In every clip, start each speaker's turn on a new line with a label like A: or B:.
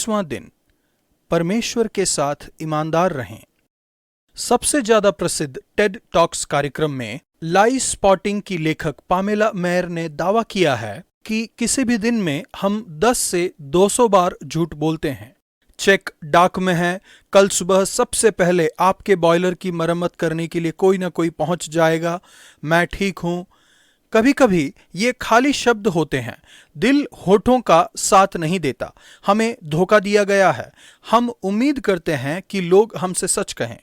A: 21वां दिन। परमेश्वर के साथ ईमानदार रहें। सबसे ज्यादा प्रसिद्ध टेड टॉक्स कार्यक्रम में लाई स्पॉटिंग की लेखक पामेला मेयर ने दावा किया है कि किसी भी दिन में हम 10 से 200 बार झूठ बोलते हैं। चेक डाक में है, कल सुबह सबसे पहले आपके बॉयलर की मरम्मत करने के लिए कोई ना कोई पहुंच जाएगा, मैं ठीक हूं। कभी कभी ये खाली शब्द होते हैं, दिल होठों का साथ नहीं देता। हमें धोखा दिया गया है। हम उम्मीद करते हैं कि लोग हमसे सच कहें।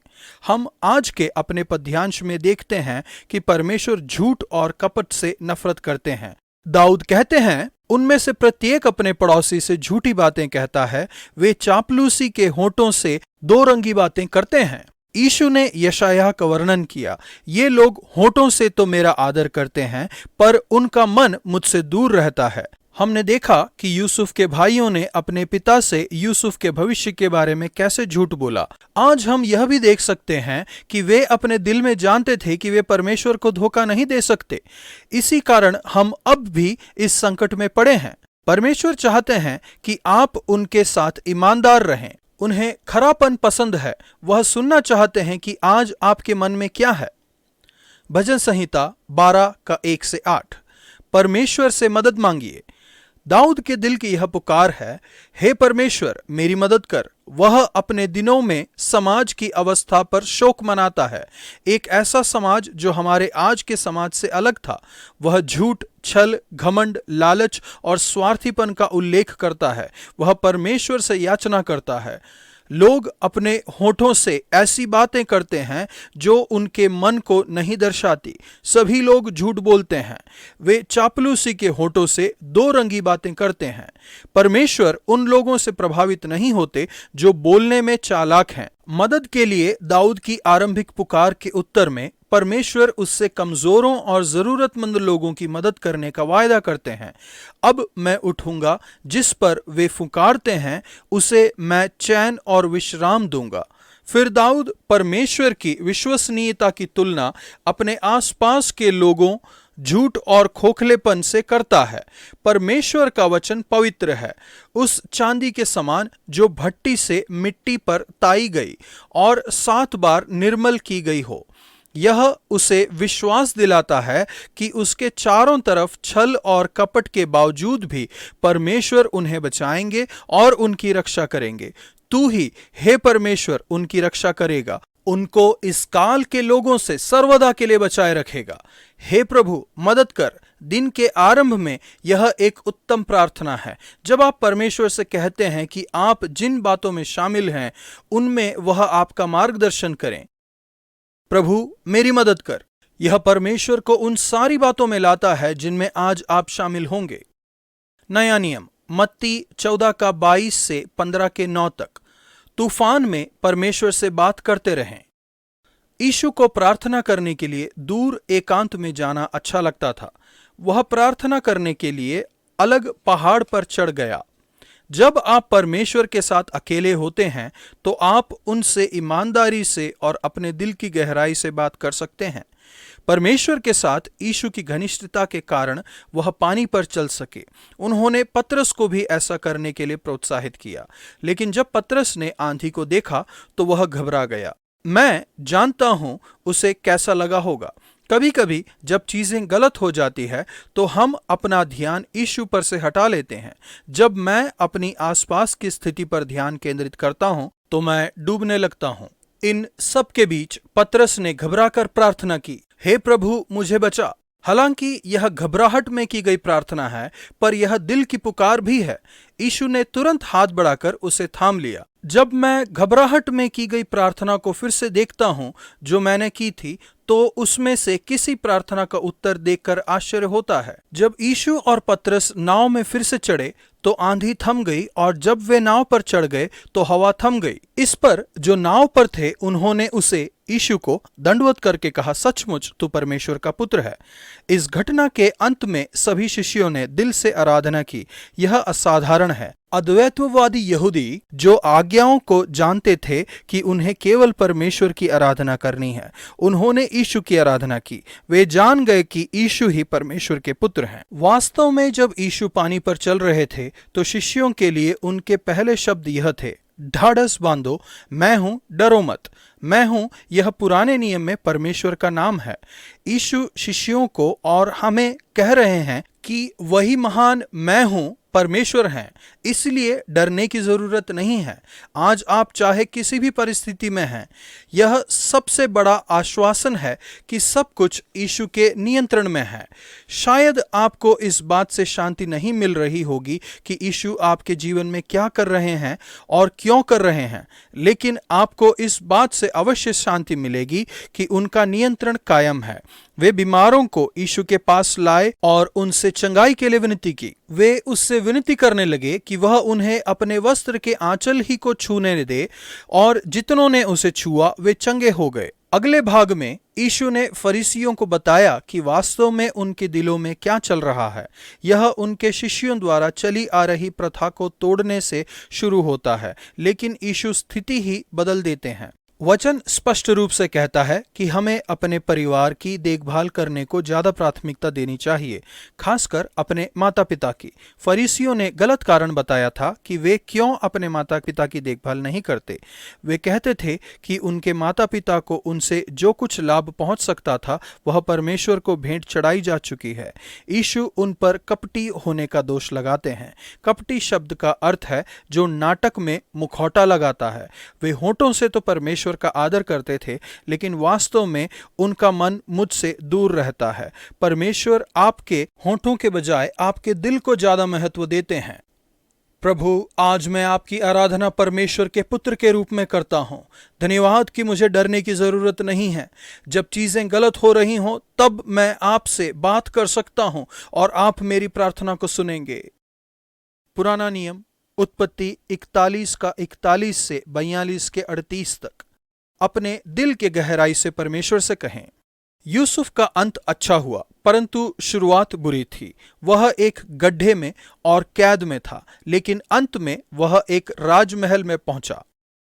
A: हम आज के अपने पद्यांश में देखते हैं कि परमेश्वर झूठ और कपट से नफरत करते हैं। दाऊद कहते हैं, उनमें से प्रत्येक अपने पड़ोसी से झूठी बातें कहता है, वे चापलूसी के होठों से दो रंगी बातें करते हैं। यीशु ने यशायाह का वर्णन किया, ये लोग होठों से तो मेरा आदर करते हैं, पर उनका मन मुझसे दूर रहता है। हमने देखा कि यूसुफ के भाइयों ने अपने पिता से यूसुफ के भविष्य के बारे में कैसे झूठ बोला। आज हम यह भी देख सकते हैं कि वे अपने दिल में जानते थे कि वे परमेश्वर को धोखा नहीं दे सकते। इसी कारण हम अब भी इस संकट में पड़े हैं। परमेश्वर चाहते हैं कि आप उनके साथ ईमानदार रहें। उन्हें खरापन पसंद है। वह सुनना चाहते हैं कि आज आपके मन में क्या है। भजन संहिता 12 का 1 से 8। परमेश्वर से मदद मांगिए। दाऊद के दिल की यह पुकार है, हे परमेश्वर मेरी मदद कर। वह अपने दिनों में समाज की अवस्था पर शोक मनाता है। एक ऐसा समाज जो हमारे आज के समाज से अलग था। वह झूठ, छल, घमंड, लालच और स्वार्थीपन का उल्लेख करता है। वह परमेश्वर से याचना करता है। लोग अपने होठों से ऐसी बातें करते हैं जो उनके मन को नहीं दर्शाती। सभी लोग झूठ बोलते हैं। वे चापलूसी के होठों से दो रंगी बातें करते हैं। परमेश्वर उन लोगों से प्रभावित नहीं होते जो बोलने में चालाक हैं। मदद के लिए दाऊद की आरंभिक पुकार के उत्तर में परमेश्वर उससे कमजोरों और जरूरतमंद लोगों की मदद करने का वायदा करते हैं। अब मैं उठूंगा, जिस पर वे पुकारते हैं उसे मैं चैन और विश्राम दूंगा। फिर दाऊद परमेश्वर की विश्वसनीयता की तुलना अपने आसपास के लोगों, झूठ और खोखलेपन से करता है। परमेश्वर का वचन पवित्र है, उस चांदी के समान जो भट्टी से मिट्टी पर ताई गई और 7 बार निर्मल की गई हो। यह उसे विश्वास दिलाता है कि उसके चारों तरफ छल और कपट के बावजूद भी परमेश्वर उन्हें बचाएंगे और उनकी रक्षा करेंगे। तू ही, हे परमेश्वर, उनकी रक्षा करेगा, उनको इस काल के लोगों से सर्वदा के लिए बचाए रखेगा। हे प्रभु, मदद कर। दिन के आरंभ में यह एक उत्तम प्रार्थना है। जब आप परमेश्वर से कहते हैं कि आप जिन बातों में शामिल हैं उनमें वह आपका मार्गदर्शन करें। प्रभु मेरी मदद कर। यह परमेश्वर को उन सारी बातों में लाता है जिनमें आज आप शामिल होंगे। नया नियम मत्ती 14 का 22 से 15 के 9 तक। तूफान में परमेश्वर से बात करते रहें। यीशु को प्रार्थना करने के लिए दूर एकांत में जाना अच्छा लगता था। वह प्रार्थना करने के लिए अलग पहाड़ पर चढ़ गया। जब आप परमेश्वर के साथ अकेले होते हैं तो आप उनसे ईमानदारी से और अपने दिल की गहराई से बात कर सकते हैं। परमेश्वर के साथ यीशु की घनिष्ठता के कारण वह पानी पर चल सके। उन्होंने पतरस को भी ऐसा करने के लिए प्रोत्साहित किया, लेकिन जब पतरस ने आंधी को देखा तो वह घबरा गया। मैं जानता हूं उसे कैसा लगा होगा। कभी कभी जब चीजें गलत हो जाती है तो हम अपना ध्यान यीशु पर से हटा लेते हैं। जब मैं अपनी आसपास की स्थिति पर ध्यान केंद्रित करता हूं तो मैं डूबने लगता हूं। इन सब के बीच पतरस ने घबराकर प्रार्थना की, हे प्रभु मुझे बचा। हालांकि यह घबराहट में की गई प्रार्थना है, पर यह दिल की पुकार भी है। यीशु ने तुरंत हाथ बढ़ाकर उसे थाम लिया। जब मैं घबराहट में की गई प्रार्थना को फिर से देखता हूं जो मैंने की थी, तो उसमें से किसी प्रार्थना का उत्तर देखकर आश्चर्य होता है। जब यीशु और पतरस नाव में फिर से चढ़े तो आंधी थम गई, और जब वे नाव पर चढ़ गए तो हवा थम गई। इस पर जो नाव पर थे उन्होंने उसे यीशु को दंडवत करके कहा, सचमुच तू परमेश्वर का पुत्र है। इस घटना के अंत में सभी शिष्यों ने दिल से आराधना की। यह असाधारण है। अद्वैतवादी यहूदी जो आज्ञाओं को जानते थे कि उन्हें केवल परमेश्वर की आराधना करनी है, उन्होंने यीशु की आराधना की। वे जान गए कि यीशु ही परमेश्वर के पुत्र हैं। वास्तव में जब यीशु पानी पर चल रहे थे तो शिष्यों के लिए उनके पहले शब्द यह थे, ढाढ़स बांधो, मैं हूं, डरो मत। मैं हूं, यह पुराने नियम में परमेश्वर का नाम है। यीशु शिष्यों को और हमें कह रहे हैं कि वही महान मैं हूं परमेश्वर हैं, इसलिए डरने की जरूरत नहीं है। आज आप चाहे किसी भी परिस्थिति में हैं, यह सबसे बड़ा आश्वासन है कि सब कुछ यीशु के नियंत्रण में है। शायद आपको इस बात से शांति नहीं मिल रही होगी कि यीशु आपके जीवन में क्या कर रहे हैं और क्यों कर रहे हैं, लेकिन आपको इस बात से अवश्य शांति मिलेगी कि उनका नियंत्रण कायम है। वे बीमारों को यीशु के पास लाए और उनसे चंगाई के लिए विनती की। वे उससे विनती करने लगे कि वह उन्हें अपने वस्त्र के आंचल ही को छूने दे, और जितनों ने उसे छुआ वे चंगे हो गए। अगले भाग में यीशु ने फरीसियों को बताया कि वास्तव में उनके दिलों में क्या चल रहा है। यह उनके शिष्यों द्वारा चली आ रही प्रथा को तोड़ने से शुरू होता है, लेकिन यीशु स्थिति ही बदल देते हैं। वचन स्पष्ट रूप से कहता है कि हमें अपने परिवार की देखभाल करने को ज्यादा प्राथमिकता देनी चाहिए, खासकर अपने माता पिता की। फरीसियों ने गलत कारण बताया था कि वे क्यों अपने माता पिता की देखभाल नहीं करते। वे कहते थे कि उनके माता पिता को उनसे जो कुछ लाभ पहुंच सकता था वह परमेश्वर को भेंट चढ़ाई जा चुकी है। यीशु उन पर कपटी होने का दोष लगाते हैं। कपटी शब्द का अर्थ है जो नाटक में मुखौटा लगाता है। वे होठों से तो परमेश्वर का आदर करते थे, लेकिन वास्तव में उनका मन मुझसे दूर रहता है। परमेश्वर आपके होठों के बजाय आपके दिल को ज्यादा महत्व देते हैं। प्रभु, आज मैं आपकी आराधना परमेश्वर के पुत्र के रूप में करता हूं। धन्यवाद कि मुझे डरने की जरूरत नहीं है। जब चीजें गलत हो रही हों तब मैं आपसे बात कर सकता हूं और आप मेरी प्रार्थना को सुनेंगे। पुराना नियम उत्पत्ति 41 का 41 से 42 के 38 तक। अपने दिल के गहराई से परमेश्वर से कहें, यूसुफ का अंत अच्छा हुआ, परंतु शुरुआत बुरी थी। वह एक गड्ढे में और कैद में था, लेकिन अंत में वह एक राजमहल में पहुंचा।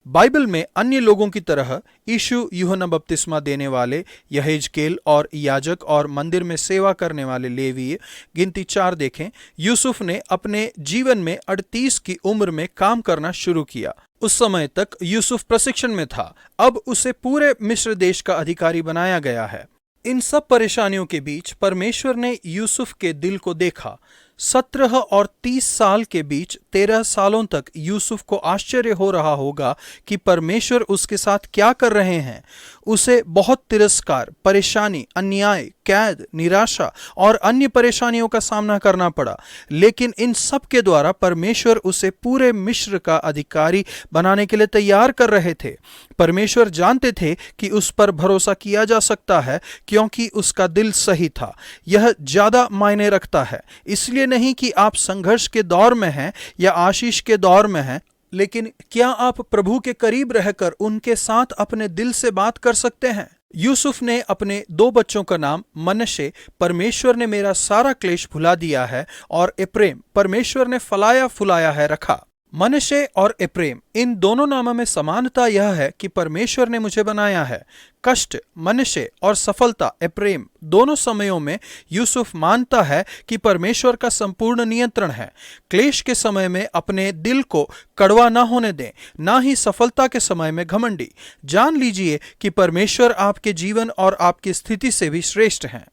A: बाइबल में अन्य लोगों की तरह यीशु यूहन्ना बपतिस्मा देने वाले, यहेजकेल और याजक और मंदिर में सेवा करने वाले लेवीय, गिनती 4 देखें। यूसुफ ने अपने जीवन में 38 की उम्र में काम करना शुरू किया। उस समय तक यूसुफ प्रशिक्षण में था। अब उसे पूरे मिस्र देश का अधिकारी बनाया गया है। इन सब परेशानियों के बीच परमेश्वर ने यूसुफ के दिल को देखा। 17 और 30 साल के बीच 13 सालों तक यूसुफ को आश्चर्य हो रहा होगा कि परमेश्वर उसके साथ क्या कर रहे हैं। उसे बहुत तिरस्कार, परेशानी, अन्याय, कैद, निराशा और अन्य परेशानियों का सामना करना पड़ा, लेकिन इन सब के द्वारा परमेश्वर उसे पूरे मिस्र का अधिकारी बनाने के लिए तैयार कर रहे थे। परमेश्वर जानते थे कि उस पर भरोसा किया जा सकता है क्योंकि उसका दिल सही था। यह ज्यादा मायने रखता है, इसलिए नहीं कि आप संघर्ष के दौर में हैं या आशीष के दौर में हैं, लेकिन क्या आप प्रभु के करीब रहकर उनके साथ अपने दिल से बात कर सकते हैं। यूसुफ ने अपने 2 बच्चों का नाम मनश्शे, परमेश्वर ने मेरा सारा क्लेश भुला दिया है, और एप्रेम, परमेश्वर ने फलाया फुलाया है, रखा। मनश्शे और एप्रेम, इन दोनों नामों में समानता यह है कि परमेश्वर ने मुझे बनाया है। कष्ट मनश्शे और सफलता एप्रेम, दोनों समयों में यूसुफ मानता है कि परमेश्वर का संपूर्ण नियंत्रण है। क्लेश के समय में अपने दिल को कड़वा ना होने दें, ना ही सफलता के समय में घमंडी। जान लीजिए कि परमेश्वर आपके जीवन और आपकी स्थिति से भी श्रेष्ठ हैं।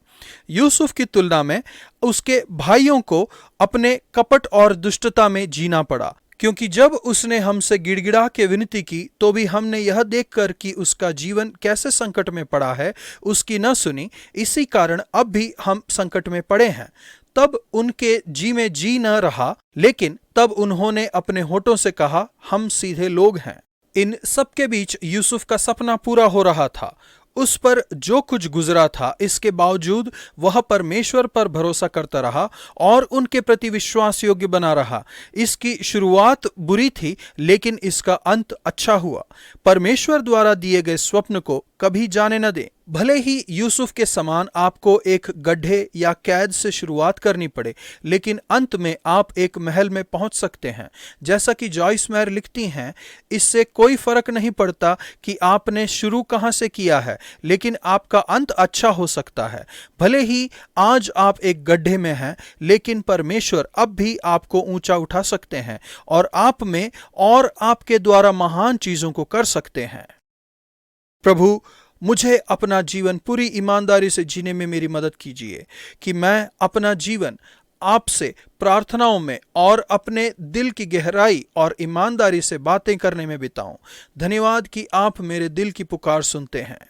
A: यूसुफ की तुलना में उसके भाइयों को अपने कपट और दुष्टता में जीना पड़ा, क्योंकि जब उसने हमसे गिड़गिड़ा के विनती की तो भी हमने यह देखकर कि उसका जीवन कैसे संकट में पड़ा है, उसकी न सुनी। इसी कारण अब भी हम संकट में पड़े हैं। तब उनके जी में जी न रहा, लेकिन तब उन्होंने अपने होठों से कहा, हम सीधे लोग हैं। इन सब के बीच यूसुफ का सपना पूरा हो रहा था। उस पर जो कुछ गुजरा था, इसके बावजूद वह परमेश्वर पर भरोसा करता रहा और उनके प्रति विश्वास योग्य बना रहा। इसकी शुरुआत बुरी थी, लेकिन इसका अंत अच्छा हुआ। परमेश्वर द्वारा दिए गए स्वप्न को कभी जाने न दें। भले ही यूसुफ के समान आपको एक गड्ढे या कैद से शुरुआत करनी पड़े, लेकिन अंत में आप एक महल में पहुंच सकते हैं। जैसा कि जॉइस मेयर लिखती हैं, इससे कोई फर्क नहीं पड़ता कि आपने शुरू कहां से किया है, लेकिन आपका अंत अच्छा हो सकता है। भले ही आज आप एक गड्ढे में हैं, लेकिन परमेश्वर अब भी आपको ऊंचा उठा सकते हैं और आप में और आपके द्वारा महान चीजों को कर सकते हैं। प्रभु, मुझे अपना जीवन पूरी ईमानदारी से जीने में मेरी मदद कीजिए कि मैं अपना जीवन आपसे प्रार्थनाओं में और अपने दिल की गहराई और ईमानदारी से बातें करने में बिताऊं। धन्यवाद कि आप मेरे दिल की पुकार सुनते हैं।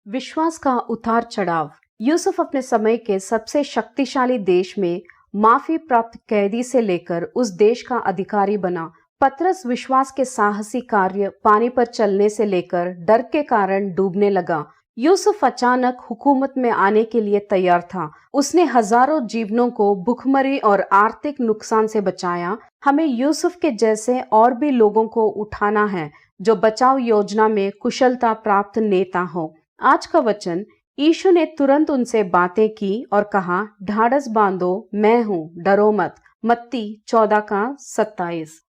B: विश्वास का उतार चढ़ाव। यूसुफ अपने समय के सबसे शक्तिशाली देश में माफी प्राप्त कैदी से लेकर उस देश का अधिकारी बना। पतरस विश्वास के साहसी कार्य पानी पर चलने से लेकर डर के कारण डूबने लगा। यूसुफ अचानक हुकूमत में आने के लिए तैयार था। उसने हजारों जीवनों को भुखमरी और आर्थिक नुकसान से बचाया। हमें यूसुफ के जैसे और भी लोगों को उठाना है जो बचाव योजना में कुशलता प्राप्त नेता हो। आज का वचन, यीशु ने तुरंत उनसे बातें की और कहा, ढाढ़स बांधो, मैं हूँ, डरो मत। मत्ती 14 का 27।